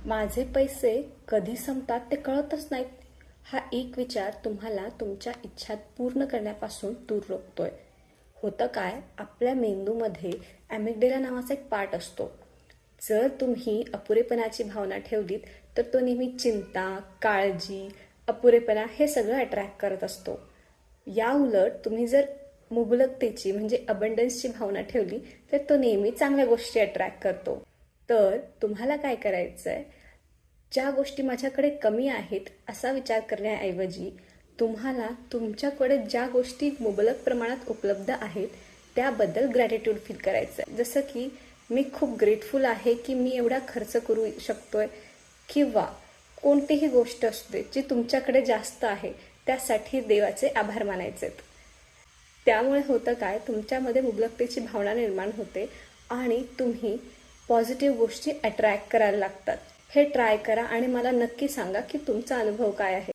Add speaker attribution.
Speaker 1: माझे पैसे कधी संपतात ते कळतच नाहीत. हा एक विचार तुम्हाला तुमच्या इच्छा पूर्ण करण्यापासून दूर रोखतोय. होतं काय, आपल्या मेंदूमध्ये ॲमिग्डाला नावाचा एक पार्ट असतो. जर तुम्ही अपुरेपणाची भावना ठेवलीत तर तो नेहमी चिंता, काळजी, अपुरेपणा हे सगळं अट्रॅक्ट करत असतो. या उलट तुम्ही जर मुबलकतेची म्हणजे अबंडन्सची भावना ठेवली तर तो नेहमी चांगल्या गोष्टी अट्रॅक्ट करतो. तर तुम्हाला काय करायचं आहे, ज्या गोष्टी माझ्याकडे कमी आहेत असा विचार करण्याऐवजी तुम्हाला तुमच्याकडे ज्या गोष्टी मुबलक प्रमाणात उपलब्ध आहेत त्याबद्दल ग्रॅटिट्यूड फील करायचं आहे. जसं की मी खूप ग्रेटफुल आहे की मी एवढा खर्च करू शकतोय, किंवा कोणतीही गोष्ट असू दे जी तुमच्याकडे जास्त आहे त्यासाठी देवाचे आभार मानायचे आहेत. त्यामुळे होतं काय, तुमच्यामध्ये मुबलकतेची भावना निर्माण होते आणि तुम्ही पॉझिटिव्ह गोष्टी अट्रॅक्ट करायला लागतात. हे ट्राय करा आणि मला नक्की सांगा की तुमचा अनुभव काय आहे.